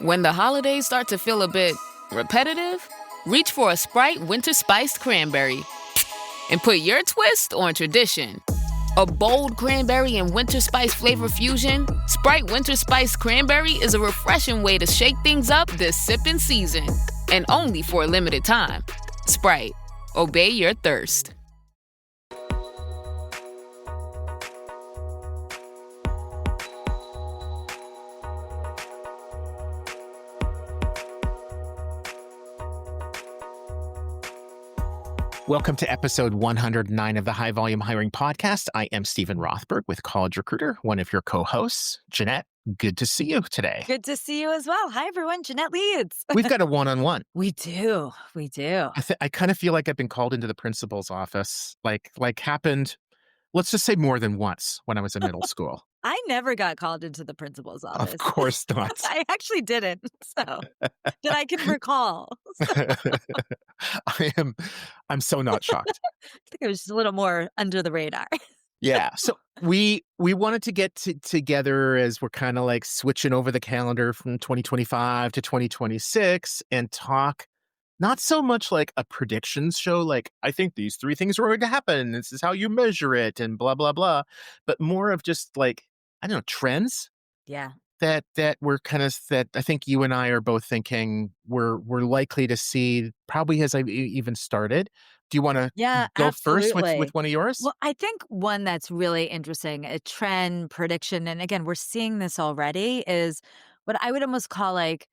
When the holidays start to feel a bit repetitive, reach for a Sprite Winter Spiced Cranberry and put your twist on tradition. A bold cranberry and winter spice flavor fusion, Sprite Winter Spiced Cranberry is a refreshing way to shake things up this sipping season. And only for a limited time. Sprite, obey your thirst. Welcome to episode 109 of the High Volume Hiring Podcast. I am Stephen Rothberg with College Recruiter, one of your co-hosts. Jeanette, good to see you today. Good to see you as well. Hi, everyone. Jeanette Leeds. We've got a one-on-one. We do. I kind of feel like I've been called into the principal's office, like happened, let's just say more than once when I was in middle school. I never got called into the principal's office. Of course not. I actually didn't. So that I can recall. I'm so not shocked. I think it was just a little more under the radar. Yeah. So we wanted to get together as we're kind of like switching over the calendar from 2025 to 2026 and talk not so much like a predictions show, like I think these three things are going to happen. This is how you measure it and blah, blah, blah. But more of just like, I don't know, trends. Yeah. That we're kind of, that I think you and I are both thinking we're likely to see probably as I even started. Do you want to go first with one of yours? Well, I think one that's really interesting, a trend prediction, and again, we're seeing this already, is what I would almost call like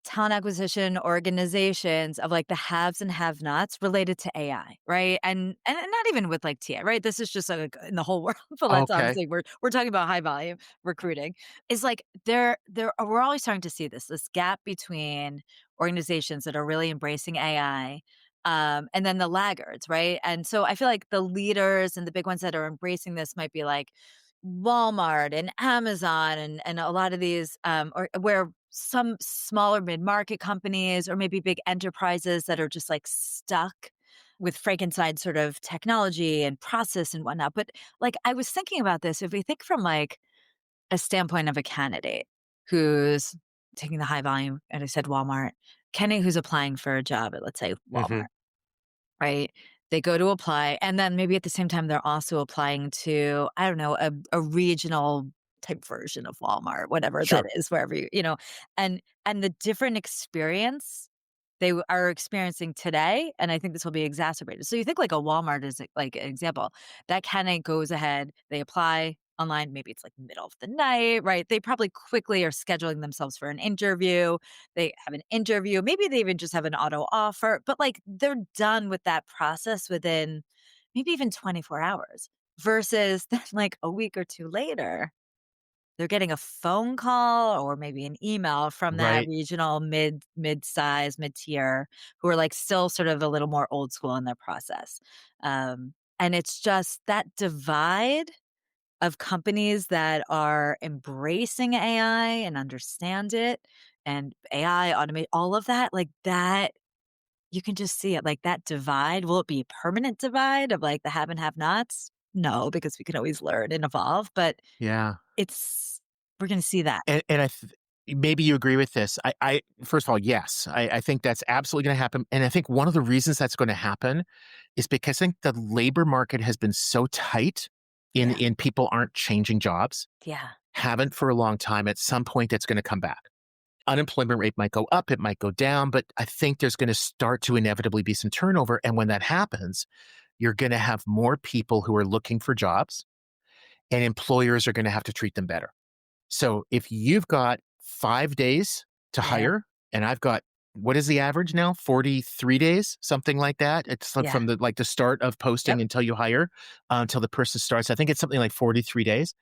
talent acquisition organizations of like the haves and have-nots related to AI, right? And not even with like TA, right? This is just like in the whole world. But let's Okay. obviously we're talking about high volume recruiting. Is like we're always starting to see this gap between organizations that are really embracing AI. And then the laggards, right? And so I feel like the leaders and the big ones that are embracing this might be like Walmart and Amazon and a lot of these or where some smaller mid-market companies or maybe big enterprises that are just like stuck with Frankenstein sort of technology and process and whatnot. But like I was thinking about this, if we think from like a standpoint of a candidate who's taking the high volume, and I said Walmart, candidate who's applying for a job at, let's say, Mhm. Walmart, right? They go to apply, and then maybe at the same time, they're also applying to, I don't know, a regional type version of Walmart, whatever Sure. that is, wherever you, and the different experience are experiencing today, and I think this will be exacerbated. So you think like a Walmart is like an example. That candidate goes ahead, they apply online, maybe it's like middle of the night, right? They probably quickly are scheduling themselves for an interview. They have an interview, maybe they even just have an auto offer, but like they're done with that process within maybe even 24 hours versus then like a week or two later they're getting a phone call or maybe an email from that Right. regional mid-size, mid-tier who are like still sort of a little more old school in their process. And it's just that divide of companies that are embracing AI and understand it and AI automate all of that, like that you can just see it like that divide. Will it be a permanent divide of like the have and have nots? No, because we can always learn and evolve, but Yeah. we're going to see that. And maybe you agree with this. I first of all, yes, I think that's absolutely going to happen. And I think one of the reasons that's going to happen is because I think the labor market has been so tight in people aren't changing jobs, Yeah. haven't for a long time. At some point, it's going to come back. Unemployment rate might go up, it might go down, but I think there's going to start to inevitably be some turnover. And when that happens, you're going to have more people who are looking for jobs, and employers are going to have to treat them better. So if you've got 5 days to Yeah. hire, and I've got, what is the average now? 43 days, something like that. It's Yeah. from the start of posting Yep. until you hire, until the person starts. I think it's something like 43 days.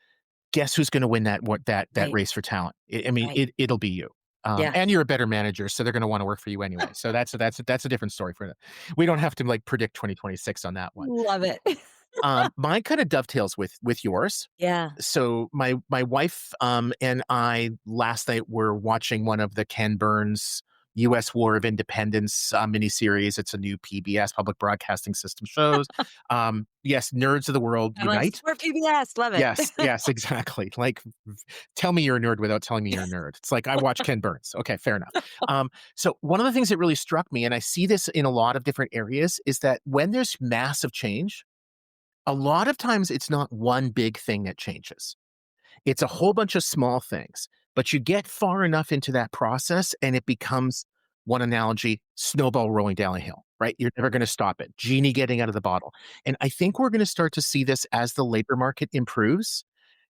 Guess who's going to win that Right. race for talent? I mean, Right. it'll be you. Yeah. And you're a better manager, so they're going to want to work for you anyway. So that's a different story for them. We don't have to like predict 2026 on that one. Love it. Mine kind of dovetails with yours. Yeah. So my wife and I last night were watching one of the Ken Burns U.S. War of Independence miniseries. It's a new PBS, Public Broadcasting System shows. Yes, nerds of the world I love unite. support PBS. Love it. Yes, yes, exactly. Like, tell me you're a nerd without telling me you're a nerd. It's like I watch Ken Burns. Okay, fair enough. So one of the things that really struck me, and I see this in a lot of different areas, is that when there's massive change, a lot of times it's not one big thing that changes. It's a whole bunch of small things, but you get far enough into that process and it becomes, one analogy, snowball rolling down a hill, right? You're never going to stop it. Genie getting out of the bottle. And I think we're going to start to see this as the labor market improves,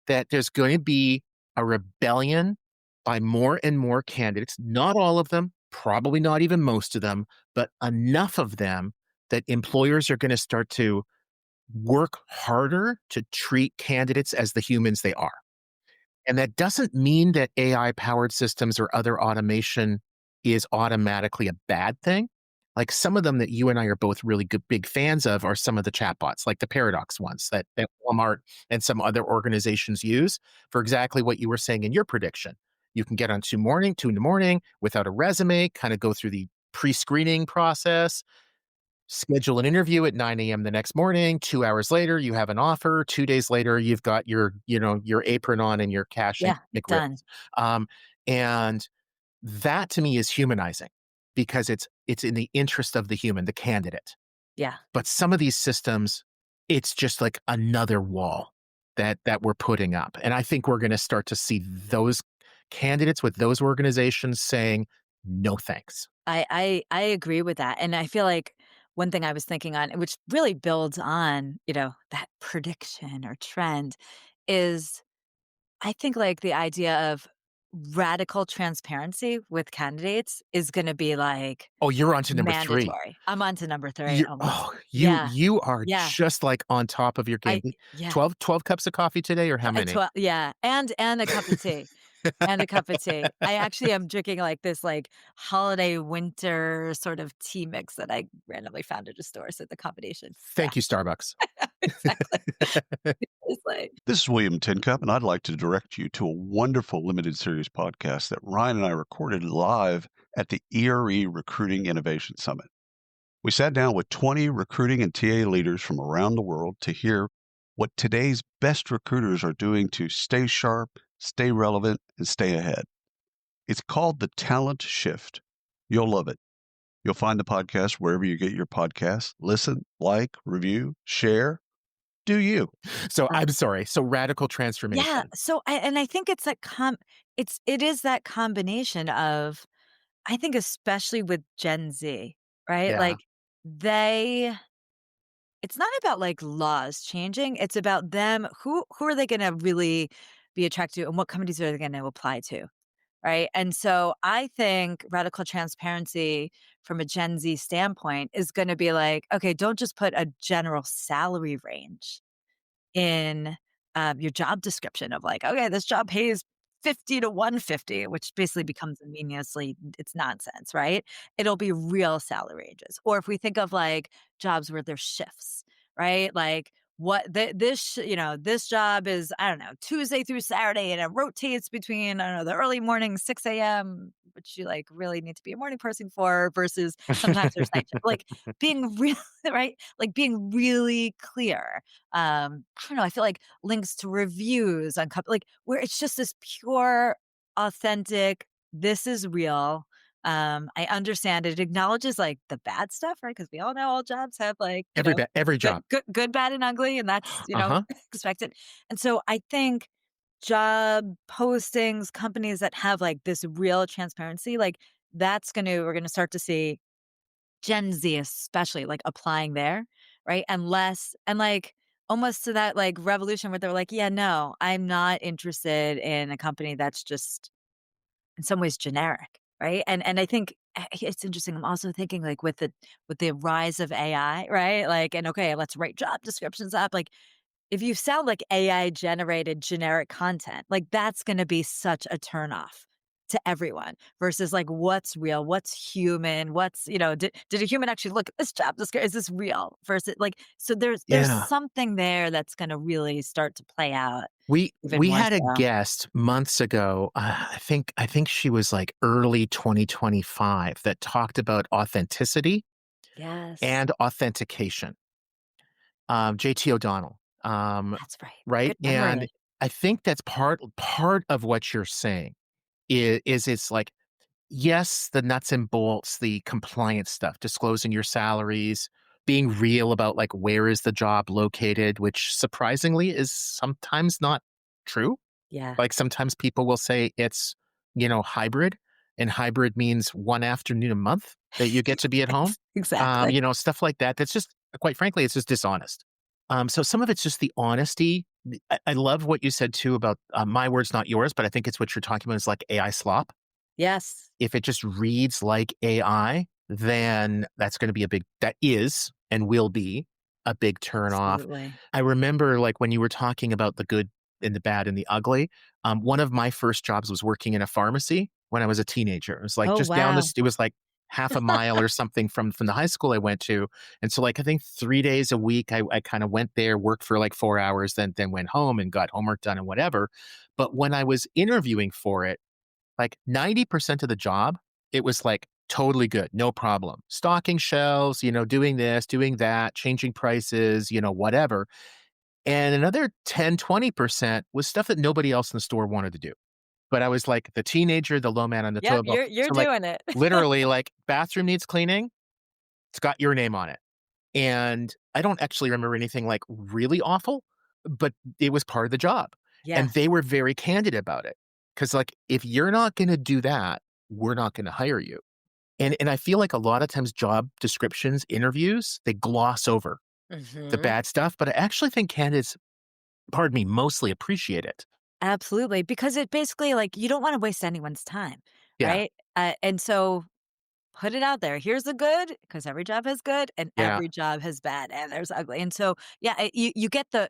that there's going to be a rebellion by more and more candidates, not all of them, probably not even most of them, but enough of them that employers are going to start to work harder to treat candidates as the humans they are. And that doesn't mean that AI powered systems or other automation is automatically a bad thing. Like some of them that you and I are both really good, big fans of are some of the chatbots, like the Paradox ones that Walmart and some other organizations use for exactly what you were saying in your prediction. You can get on two in the morning without a resume, kind of go through the pre-screening process, schedule an interview at 9 a.m. the next morning. 2 hours later, you have an offer. 2 days later, you've got your apron on and your cash and Yeah, done. McRibs. And that to me is humanizing because it's in the interest of the human, the candidate. Yeah. But some of these systems, it's just like another wall that we're putting up. And I think we're going to start to see those candidates with those organizations saying, no thanks. I agree with that, and I feel like one thing I was thinking on, which really builds on, that prediction or trend, is I think, like, the idea of radical transparency with candidates is gonna be, like, Oh, you're on to number 3. mandatory. I'm on to number 3 almost. You Yeah, you are yeah. just, like, on top of your game. Yeah. 12 cups of coffee today or how many? Yeah, and a cup of tea. And a cup of tea. I actually am drinking, like, this, like, holiday winter sort of tea mix that I randomly found at a store, so the combination. Yeah, Thank you, Starbucks. exactly. It's like This is William Tincup, and I'd like to direct you to a wonderful limited series podcast that Ryan and I recorded live at the ERE Recruiting Innovation Summit. We sat down with 20 recruiting and TA leaders from around the world to hear what today's best recruiters are doing to stay sharp, stay relevant, and stay ahead. It's called The Talent Shift. You'll love it. You'll find the podcast wherever you get your podcasts. Listen, like, review, share. Do you? So, uh, I'm sorry. So, radical yeah, transformation. so I think it's that it is that combination of, I think especially with Gen Z, right? Yeah. Like, they it's not about, like, laws changing, it's about them who are they gonna really be attracted to, and what companies are they gonna apply to? Right? And so I think radical transparency from a Gen Z standpoint is going to be like, okay, don't just put a general salary range in your job description of like, okay, this job pays 50 to 150, which basically becomes meaninglessly, it's nonsense, right? It'll be real salary ranges. Or if we think of like jobs where there's shifts, right? Like this job is, I don't know, Tuesday through Saturday, and it rotates between, I don't know, the early morning 6 a.m., which you like really need to be a morning person for, versus sometimes there's night shift. Like being real, right? Like being really clear. I don't know, I feel like links to reviews on like where it's just this pure, authentic, this is real. I understand it acknowledges like the bad stuff, right? Because we all know all jobs have like, Every good, job. good, bad, and ugly, and that's Uh-huh. expected. And so I think job postings, companies that have like this real transparency, like we're gonna start to see Gen Z especially, like, applying there, right? And less and, like, almost to that, like, revolution where they're like, "Yeah, no, I'm not interested in a company that's just in some ways generic," right? And I think it's interesting, I'm also thinking, like, with the rise of AI, right? Like, and okay, let's write job descriptions up, like, if you sound like AI generated generic content, like, that's gonna be such a turnoff to everyone versus like what's real, what's human, what's, did a human actually look at this job description? Is this real versus like, so there's Yeah. something there that's going to really start to play out even We more had a so. guest months ago, I think she was like early 2025 that talked about authenticity Yes, and authentication. JT O'Donnell, that's right. right? Good And memory. I think that's part of what you're saying is it's like, yes, the nuts and bolts, the compliance stuff, disclosing your salaries, being real about like where is the job located, which surprisingly is sometimes not true. Yeah. Like sometimes people will say it's, hybrid, and hybrid means one afternoon a month that you get to be at home. Exactly. Stuff like that. That's just, quite frankly, it's just dishonest. So some of it's just the honesty. I love what you said too about my words, not yours, but I think it's what you're talking about is like AI slop. Yes, If it just reads like AI, then that's going to be that is and will be a big turn off. absolutely. I remember like when you were talking about the good and the bad and the ugly. One of my first jobs was working in a pharmacy when I was a teenager. It was like Oh, just down wow. this, it was like half a mile or something from the high school I went to. And so like I think 3 days a week I kind of went there, worked for like 4 hours, then went home and got homework done and whatever. But when I was interviewing for it, like 90% of the job, it was like totally good, no problem. Stocking shelves, doing this, doing that, changing prices, whatever. And another 10, 20% was stuff that nobody else in the store wanted to do. But I was like the teenager, the low man on the Yep, totem pole. you're So like doing it. literally like bathroom needs cleaning, it's got your name on it. And I don't actually remember anything like really awful, but it was part of the job. And Yes. they were very candid about it. Cause like if you're not gonna do that, we're not gonna hire you. And I feel like a lot of times job descriptions, interviews, they gloss over the Mhm. bad stuff, but I actually think candidates, pardon me, mostly appreciate it. Absolutely, because it basically like, you don't wanna waste anyone's time, Yeah. right? And so put it out there. Here's the good, because every job has good and Yeah. every job has bad and there's ugly. And so, yeah, you get I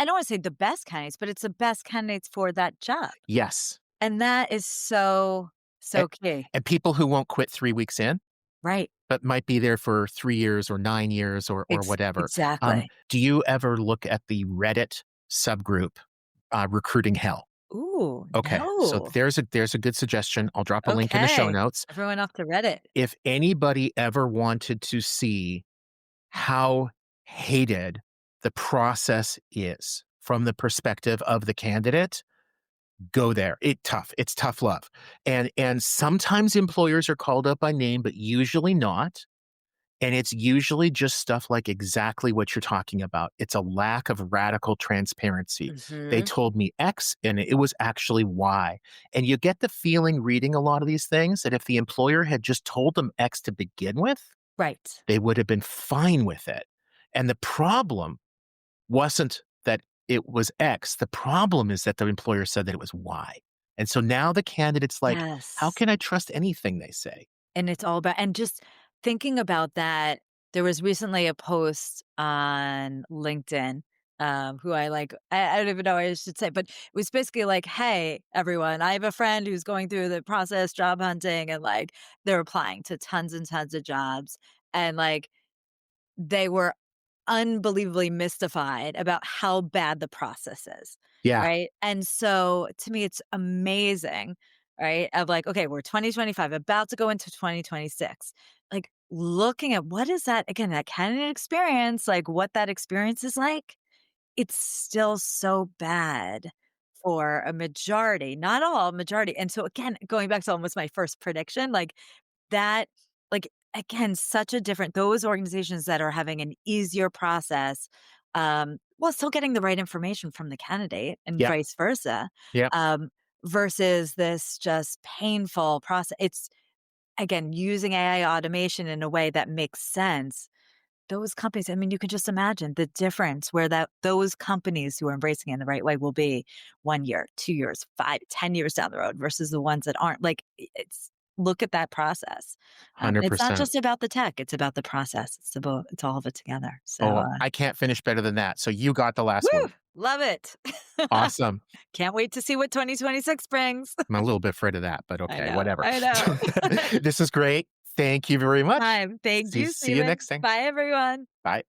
don't wanna say the best candidates, but it's the best candidates for that job. Yes. And that is so, And, so key. and people who won't quit 3 weeks in, Right. but might be there for 3 years or 9 years or whatever. Exactly. Do you ever look at the Reddit subgroup, recruiting hell? Ooh, Okay, so no. there's a good suggestion. I'll drop a link in the show Okay. notes. Everyone off to Reddit. If anybody ever wanted to see how hated the process is from the perspective of the candidate, go there. It's tough love. And sometimes employers are called up by name, but usually not. And it's usually just stuff like exactly what you're talking about. It's a lack of radical transparency. They Mhm. told me X and it was actually Y. And you get the feeling reading a lot of these things that if the employer had just told them X to begin with, Right. they would have been fine with it. And the problem wasn't that it was X. The problem is that the employer said that it was Y. And so now the candidate's like, how Yes. can I trust anything they say? And it's all about and just thinking about that, there was recently a post on LinkedIn, who I don't even know what I should say, but it was basically like, "Hey, everyone, I have a friend who's going through the process job hunting," and, like, they're applying to tons and tons of jobs, and, like, they were unbelievably mystified about how bad the process is, Yeah. right? And so to me, it's amazing, right? Of like, okay, we're 2025, about to go into 2026. Like looking at what is that again, that candidate experience, like what that experience is like, it's still so bad for a majority, not all, majority. And so again, going back to almost my first prediction, like that like, again, such a different those organizations that are having an easier process, while still getting the right information from the candidate and Yeah. vice versa, Yeah. um, versus this just painful process. It's, again, using AI automation in a way that makes sense. Those companies, I mean, you can just imagine the difference where that those companies who are embracing it in the right way will be 1 year, 2 years, 5, 10 years down the road versus the ones that aren't. Like, it's look at that process. It's not 100%. just about the tech; it's about the process. It's all of it together. So, Oh, I can't finish better than that. So you got the last woo, one. love it. Awesome. Can't wait to see what 2026 brings. I'm a little bit afraid of that, but I okay, know. whatever. I know. This is great. Thank you very much. Thank you, See you Stephen. next time. Bye, everyone. Bye.